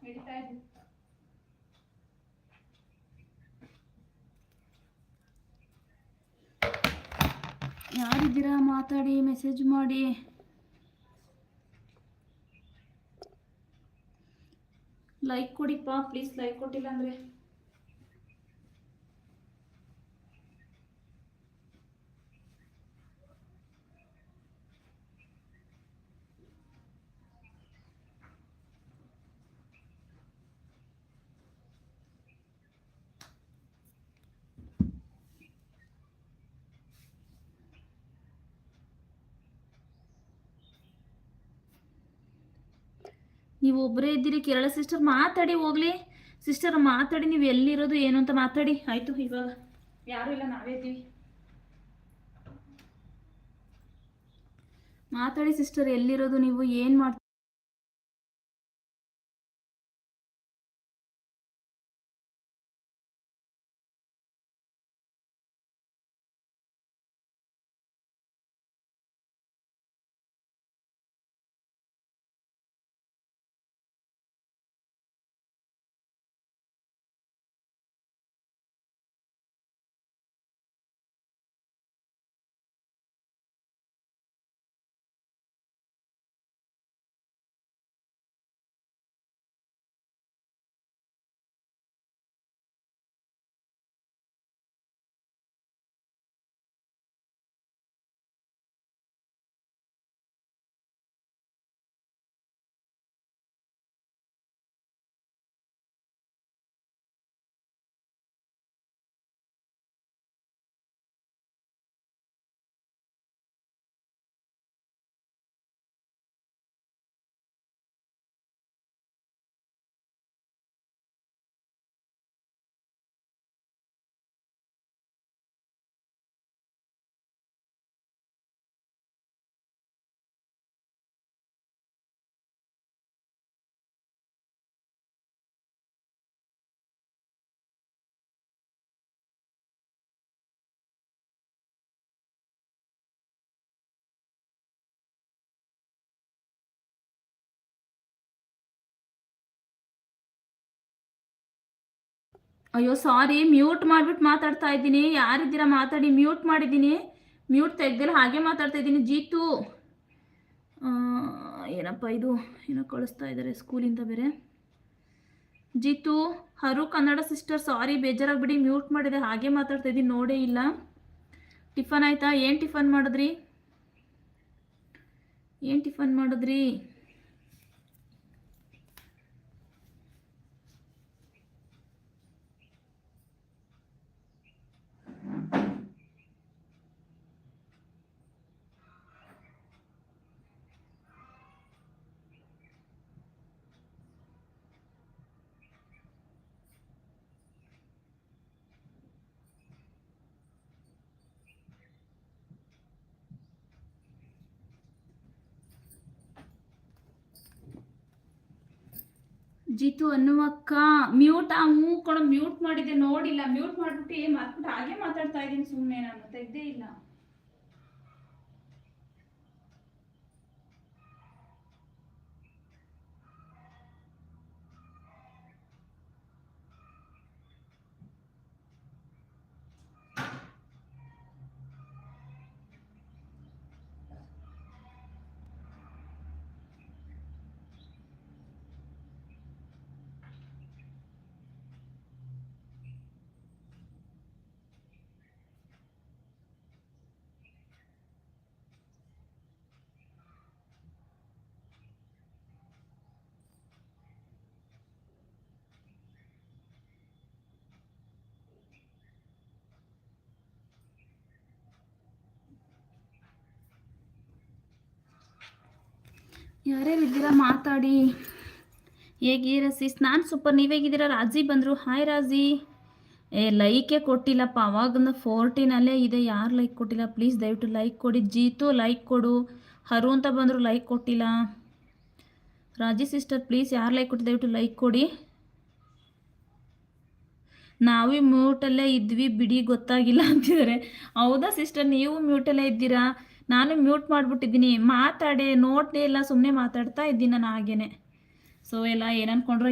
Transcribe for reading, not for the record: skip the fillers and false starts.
ಹಿಡಿತಾ ಇದ್ದೀನಿ. ಯಾರಿದ್ದೀರಾ ಮಾತಾಡಿ, ಮೆಸೇಜ್ ಮಾಡಿ. ಲೈಕ್ ಕೊಡಿಪ್ಪ ಪ್ಲೀಸ್, ಲೈಕ್ ಕೊಟ್ಟಿಲ್ಲ ಅಂದರೆ. ನೀವು ಒಬ್ಬರೇ ಇದ್ದೀರಿ. ಕೇರಳ ಸಿಸ್ಟರ್ ಮಾತಾಡಿ ಹೋಗ್ಲಿ. ಸಿಸ್ಟರ್ ಮಾತಾಡಿ, ನೀವು ಎಲ್ಲಿರೋದು ಏನು ಅಂತ ಮಾತಾಡಿ. ಆಯಿತು, ಇವಾಗ ಯಾರೂ ಇಲ್ಲ, ನಾವೇ ಇದ್ದೀವಿ. ಮಾತಾಡಿ ಸಿಸ್ಟರ್, ಎಲ್ಲಿರೋದು ನೀವು, ಏನು ಮಾಡ್ತೀವಿ? ಅಯ್ಯೋ ಸಾರಿ, ಮ್ಯೂಟ್ ಮಾಡಿಬಿಟ್ಟು ಮಾತಾಡ್ತಾ ಇದ್ದೀನಿ. ಯಾರಿದ್ದೀರಾ ಮಾತಾಡಿ. ಮ್ಯೂಟ್ ಮಾಡಿದ್ದೀನಿ, ಮ್ಯೂಟ್ ತೆಗ್ದಿಲ್ಲ, ಹಾಗೆ ಮಾತಾಡ್ತಾ ಇದ್ದೀನಿ. ಜೀತು ಏನಪ್ಪ ಇದು, ಏನೋ ಕಳಿಸ್ತಾ ಇದ್ದಾರೆ ಸ್ಕೂಲಿಂದ ಬೇರೆ. ಜೀತು ಹರು ಕನ್ನಡ ಸಿಸ್ಟರ್, ಸಾರಿ ಬೇಜಾರಾಗ್ಬಿಡಿ, ಮ್ಯೂಟ್ ಮಾಡಿದೆ, ಹಾಗೆ ಮಾತಾಡ್ತಾ ಇದ್ದೀನಿ, ನೋಡೇ ಇಲ್ಲ. ಟಿಫನ್ ಆಯಿತಾ? ಏನು ಟಿಫನ್ ಮಾಡಿದ್ರಿ? ಏನು ಟಿಫನ್ ಮಾಡಿದ್ರಿ? ಜಿತು ಅನ್ನುವಕ್ಕ ಮ್ಯೂಟ್ ಹ್ಞೂ ಕೊಡ, ಮ್ಯೂಟ್ ಮಾಡಿದ್ದೆ ನೋಡಿಲ್ಲ. ಮ್ಯೂಟ್ ಮಾಡಿಬಿಟ್ಟು ಮರ್ಬಿಟ್ಟು ಹಾಗೆ ಮಾತಾಡ್ತಾ ಇದ್ದೀನಿ, ಸುಮ್ಮನೆ ನಾನು ತೆಗ್ದೇ ಇಲ್ಲ. ಯಾರ್ಯಾರಿದ್ದೀರಾ ಮಾತಾಡಿ. ಹೇಗಿದ್ದೀರಾ ಸಿಸ್? ನಾನು ಸೂಪರ್, ನೀವೇಗಿದ್ದೀರಾ? ರಾಜಿ ಬಂದರು, ಹಾಯ್ ರಾಜಿ. ಲೈಕೇ ಕೊಟ್ಟಿಲ್ಲಪ್ಪ, ಅವಾಗಿಂದ 14 ಇದೆ, ಯಾರು ಲೈಕ್ ಕೊಟ್ಟಿಲ್ಲ? ಪ್ಲೀಸ್ ದಯವಿಟ್ಟು ಲೈಕ್ ಕೊಡಿ. ಜೀತು ಲೈಕ್ ಕೊಡು. ಹರು ಅಂತ ಬಂದರು, ಲೈಕ್ ಕೊಟ್ಟಿಲ್ಲ. ರಾಜಿ ಸಿಸ್ಟರ್ ಪ್ಲೀಸ್, ಯಾರು ಲೈಕ್ ಕೊಟ್ಟು ದಯವಿಟ್ಟು ಲೈಕ್ ಕೊಡಿ. ನಾವು ಮ್ಯೂಟಲ್ಲೇ ಇದ್ವಿ ಬಿಡಿ, ಗೊತ್ತಾಗಿಲ್ಲ ಅಂತಿದ್ದಾರೆ. ಹೌದಾ ಸಿಸ್ಟರ್, ನೀವು ಮ್ಯೂಟಲ್ಲೇ ಇದ್ದೀರಾ? ನಾನು ಮ್ಯೂಟ್ ಮಾಡಿಬಿಟ್ಟಿದ್ದೀನಿ, ಮಾತಾಡಿ ನೋಡೇ ಇಲ್ಲ, ಸುಮ್ಮನೆ ಮಾತಾಡ್ತಾ ಇದ್ದೀನಿ ನಾನು ಹಾಗೇನೆ. ಸೊ ಎಲ್ಲ ಏನು ಅಂದ್ಕೊಂಡ್ರೋ